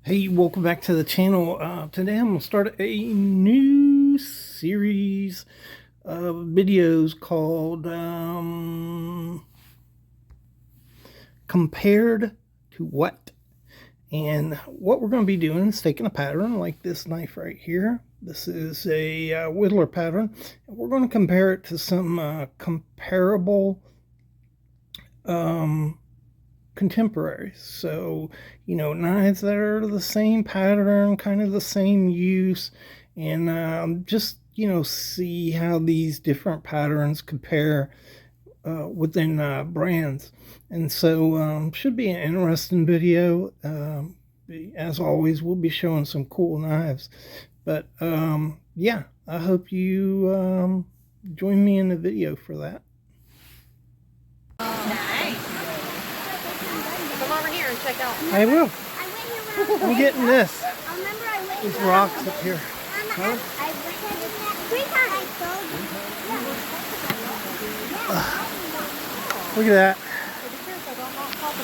Hey, welcome back to the channel. Today I'm going to start a new series of videos called Compared to What? And what we're going to be doing is taking a pattern like this knife right here. This is a whittler pattern. And we're going to compare it to some comparable contemporaries. So, knives that are the same pattern, kind of the same use, and just, see how these different patterns compare within brands. And so, should be an interesting video. As always, we'll be showing some cool knives. But, yeah, I hope you join me in the video for that. Come over here and check out. I will. I'm getting this. These rocks up here. Huh? Look at that.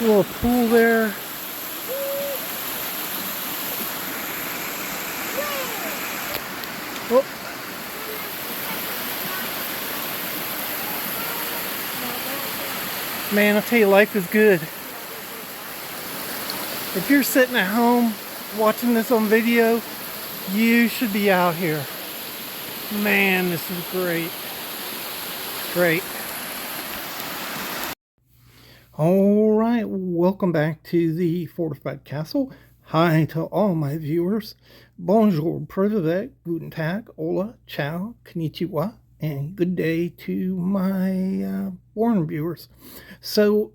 A little pool there. Oh. Man, I tell you, life is good. If you're sitting at home watching this on video, you should be out here. Man, this is great. Great. All right, welcome back to the Fortified Castle. Hi to all my viewers. Bonjour, privet, guten tag, hola, ciao, konnichiwa, and good day to my foreign viewers. So,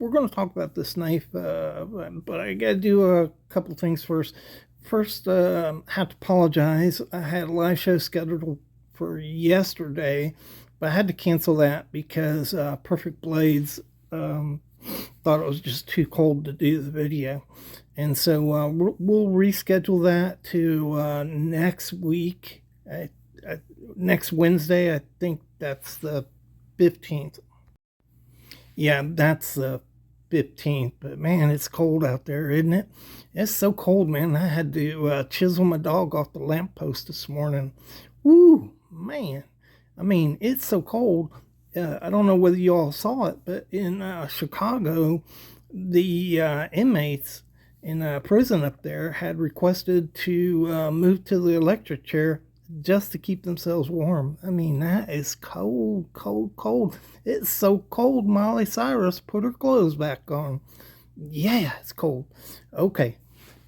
we're going to talk about this knife, but I got to do a couple things first. First, have to apologize. I had a live show scheduled for yesterday, but I had to cancel that because Perfect Blades thought it was just too cold to do the video. And so we'll reschedule that to next week, next Wednesday. I think that's the 15th. Yeah, that's the 15th, but man, it's cold out there, isn't it? It's so cold, man. I had to chisel my dog off the lamppost this morning. Woo, man. I mean, it's so cold. I don't know whether you all saw it, but in Chicago, the inmates in prison up there had requested to move to the electric chair just to keep themselves warm. I mean, that is cold, cold, cold. It's so cold, Molly Cyrus put her clothes back on. Yeah, it's cold. Okay,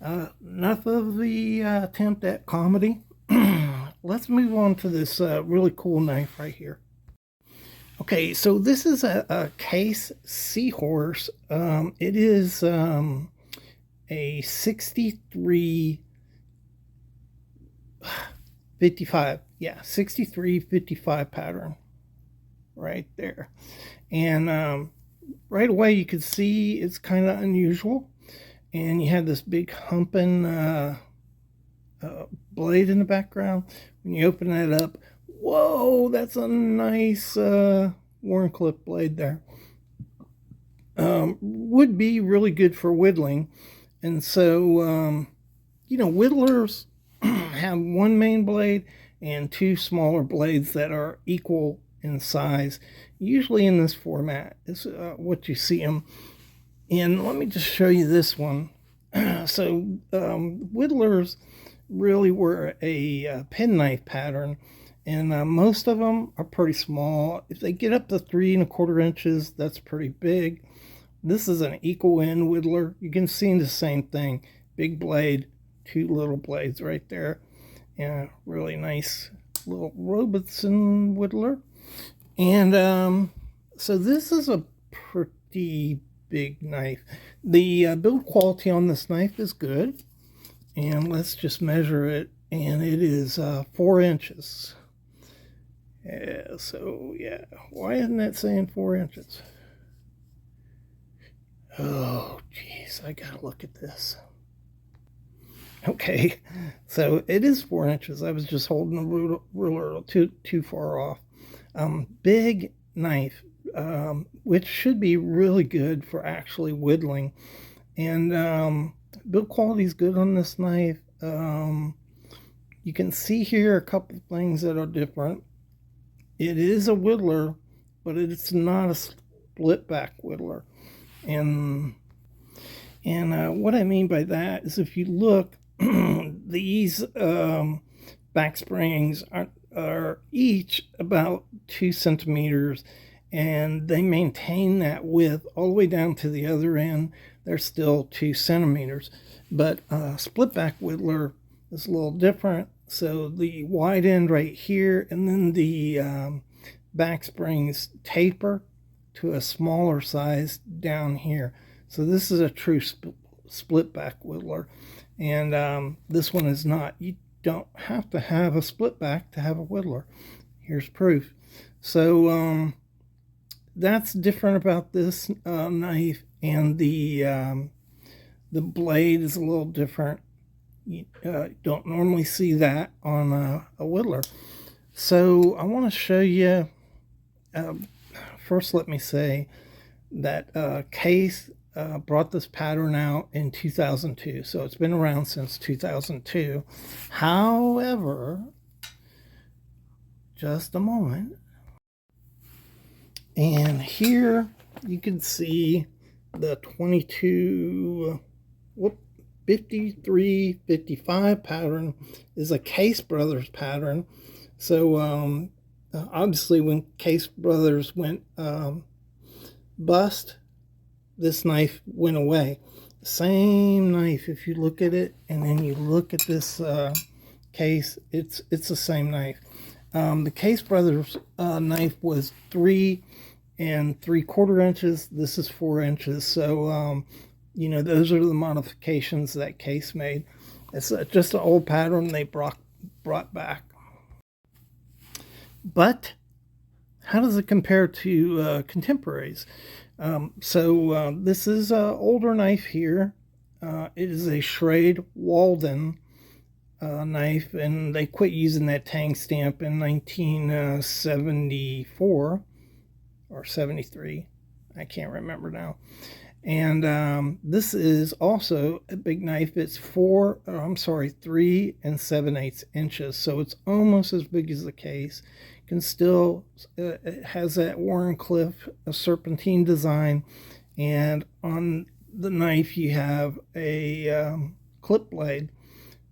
enough of the attempt at comedy. Let's move on to this really cool knife right here. Okay, so this is a Case Seahorse. It is a 63 55, yeah, 63-55 pattern right there. And right away you could see it's kind of unusual, and you have this big humping blade in the background. When you open that up, whoa, that's a nice Warncliffe blade there. Would be really good for whittling. And so whittlers have one main blade and two smaller blades that are equal in size. Usually in this format is what you see them. And let me just show you this one. So whittlers really were a penknife pattern, and most of them are pretty small. If they get up to 3 1/4 inches, that's pretty big. This is an equal end whittler. You can see the same thing. Big blade, two little blades right there. Yeah, really nice little Robertson whittler. And so this is a pretty big knife. The build quality on this knife is good. And let's just measure it. And it is 4 inches. Yeah, so yeah, why isn't that saying 4 inches? Oh, geez, I gotta look at this. Okay, so it is 4 inches. I was just holding the ruler too far off. Big knife, which should be really good for actually whittling. And build quality is good on this knife. You can see here a couple things that are different. It is a whittler, but it's not a split back whittler. And what I mean by that is if you look, these back springs are each about 2 centimeters, and they maintain that width all the way down to the other end. They're still 2 centimeters, but split back whittler is a little different. So the wide end right here, and then the back springs taper to a smaller size down here. So this is a true split back whittler, and this one is not. You don't have to have a split back to have a whittler. Here's proof. So that's different about this knife, and the blade is a little different. You don't normally see that on a whittler. So I want to show you. First, let me say that Case brought this pattern out in 2002, so it's been around since 2002. However, just a moment, and here you can see the 22, 53, 55 pattern is a Case Brothers pattern. So obviously when Case Brothers went bust, this knife went away. Same knife, if you look at it and then you look at this case, it's the same knife. The Case Brothers knife was 3 3/4 inches. This is 4 inches. So those are the modifications that Case made. It's just an old pattern they brought back. But how does it compare to contemporaries? This is an older knife here. It is a Schrade Walden knife, and they quit using that tang stamp in 1974 or 73. I can't remember now. And this is also a big knife. It's 3 7/8 inches, so it's almost as big as the Case. Can still it has that Warncliffe serpentine design, and on the knife you have a clip blade,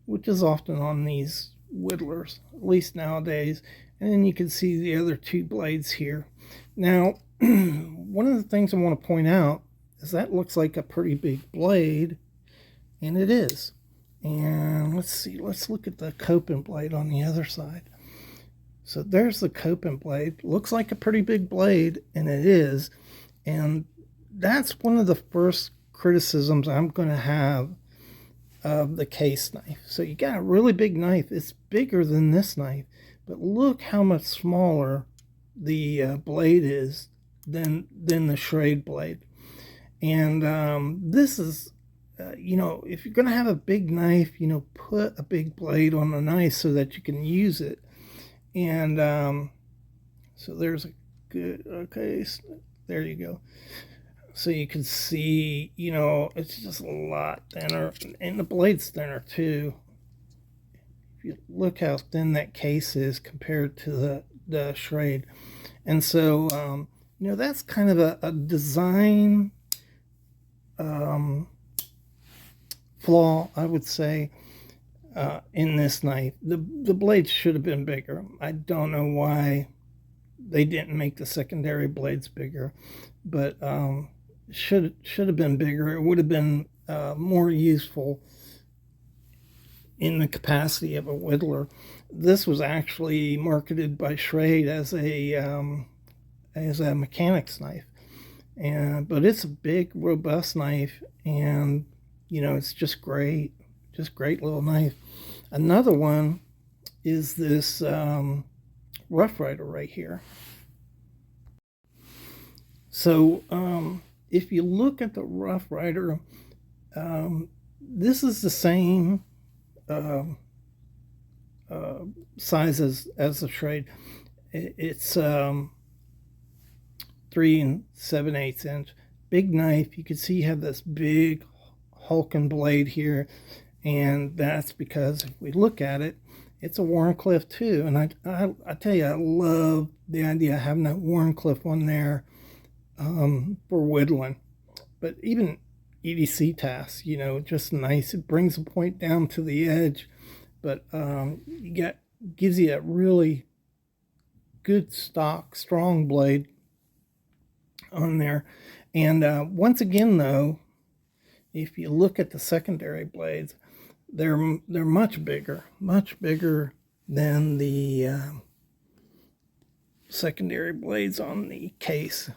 which is often on these whittlers, at least nowadays. And then you can see the other 2 blades here. Now, one of the things I want to point out is that looks like a pretty big blade, and it is. And let's look at the coping blade on the other side. So there's the coping blade. Looks like a pretty big blade, and it is. And that's one of the first criticisms I'm going to have of the Case knife. So you got a really big knife. It's bigger than this knife, but look how much smaller the blade is than the Schrade blade. And this is, if you're going to have a big knife, put a big blade on the knife so that you can use it. And so there's a good, okay, there you go. So you can see, it's just a lot thinner, and the blade's thinner too. If you look how thin that Case is compared to the Schrade. And so, that's kind of a design flaw, I would say, in this knife. The blades should have been bigger. I don't know why they didn't make the secondary blades bigger, but should have been bigger. It would have been more useful in the capacity of a whittler. This was actually marketed by Schrade as a mechanic's knife. But it's a big, robust knife, and it's just great little knife. Another one is this Rough Rider right here. So if you look at the Rough Rider, this is the same size as the Schrade. It's 3 7/8 inch, big knife. You can see you have this big hulking blade here, and that's because if we look at it, it's a Warncliffe too. And I tell you, I love the idea of having that Warncliffe one there for whittling. But even EDC tasks, just nice. It brings the point down to the edge, but gives you a really good stock, strong blade on there. And once again, though, if you look at the secondary blades, they're much bigger than the secondary blades on the case.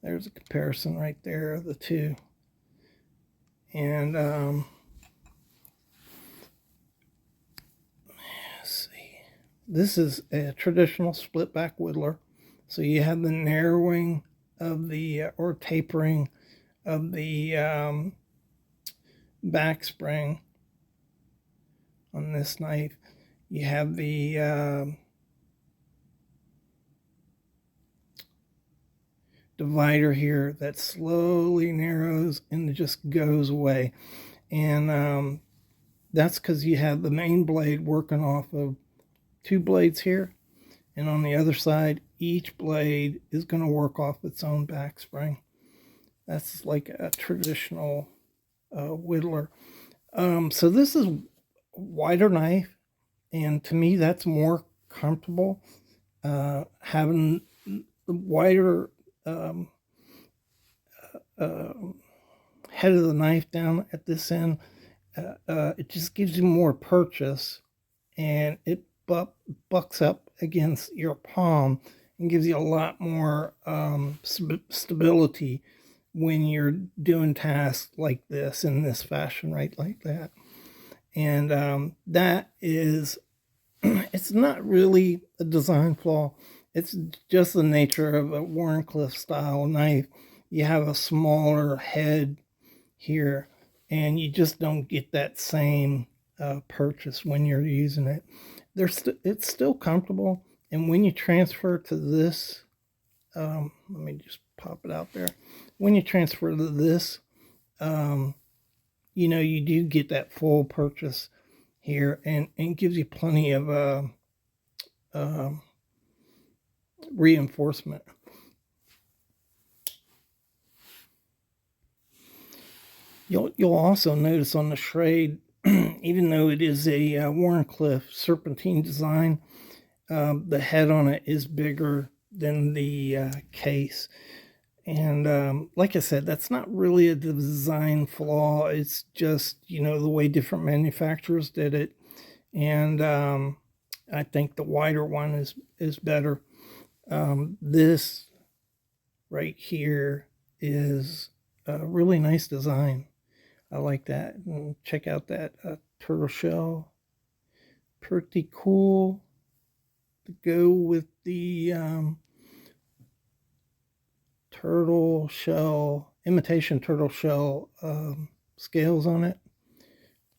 There's a comparison right there of the two. And let's see. This is a traditional split back whittler. So you have the narrowing of the, or tapering of the back spring on this knife. You have the divider here that slowly narrows and it just goes away. And that's because you have the main blade working off of two blades here. And on the other side, each blade is going to work off its own back spring. That's like a traditional whittler. So this is a wider knife, and to me that's more comfortable. Having the wider head of the knife down at this end, it just gives you more purchase, and it bucks up against your palm and gives you a lot more stability when you're doing tasks like this in this fashion, right, like that. And that is, it's not really a design flaw. It's just the nature of a Warncliffe style knife. You have a smaller head here, and you just don't get that same purchase when you're using it. It's still comfortable, and when you transfer to this, let me just pop it out there. When you transfer to this, you do get that full purchase here, and gives you plenty of reinforcement. You'll also notice on the Schrade, even though it is a Warncliffe serpentine design, the head on it is bigger than the case. And like I said, that's not really a design flaw. It's just, the way different manufacturers did it. And I think the wider one is better. This right here is a really nice design. I like that. And check out that turtle shell. Pretty cool to go with the turtle shell, imitation turtle shell scales on it.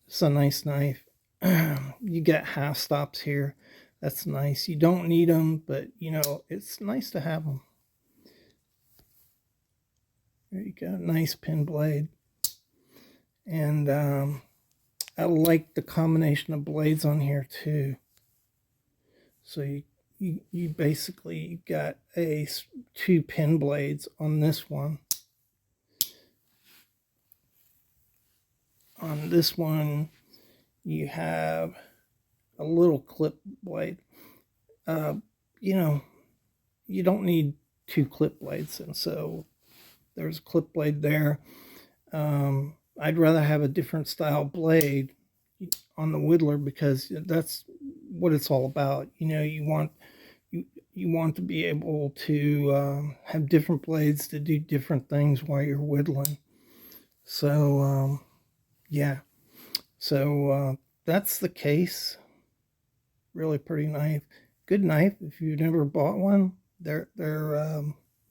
It's a nice knife. You got half stops here. That's nice. You don't need them, but it's nice to have them. There you go. Nice pin blade. And I like the combination of blades on here too. So you basically got two pin blades on this one. On this one, you have a little clip blade. You don't need two clip blades, and so there's a clip blade there. I'd rather have a different style blade on the whittler because that's what it's all about. You want to be able to have different blades to do different things while you're whittling. So yeah, so that's the case. Really pretty knife, good knife. If you've never bought one, they're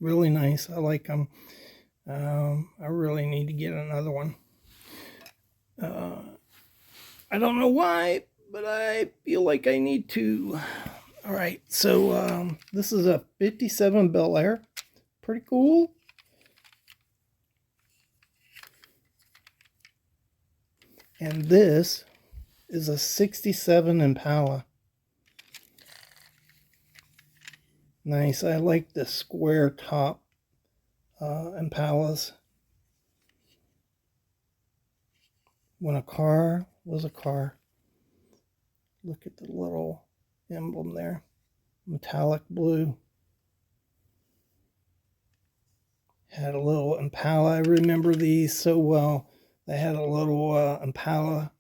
really nice. I like them. I really need to get another one. I don't know why, but I feel like I need to. All right, so this is a 57 Bel Air. Pretty cool. And this is a 67 Impala. Nice. I like the square top Impalas. When a car was a car. Look at the little emblem there. Metallic blue. Had a little Impala. I remember these so well. They had a little Impala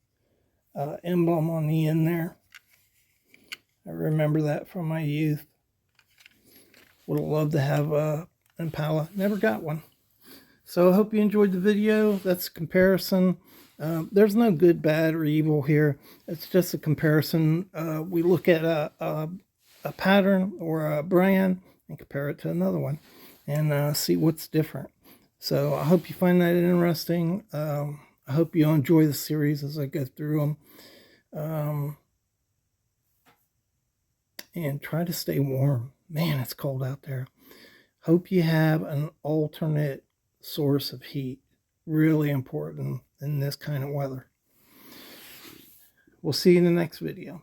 emblem on the end there. I remember that from my youth. Would have loved to have a Impala. Never got one. So I hope you enjoyed the video. That's a comparison. There's no good, bad, or evil here. It's just a comparison. We look at a pattern or a brand and compare it to another one and see what's different. So I hope you find that interesting. I hope you enjoy the series as I go through them. And try to stay warm. Man, it's cold out there. Hope you have an alternate source of heat. Really important in this kind of weather. We'll see you in the next video.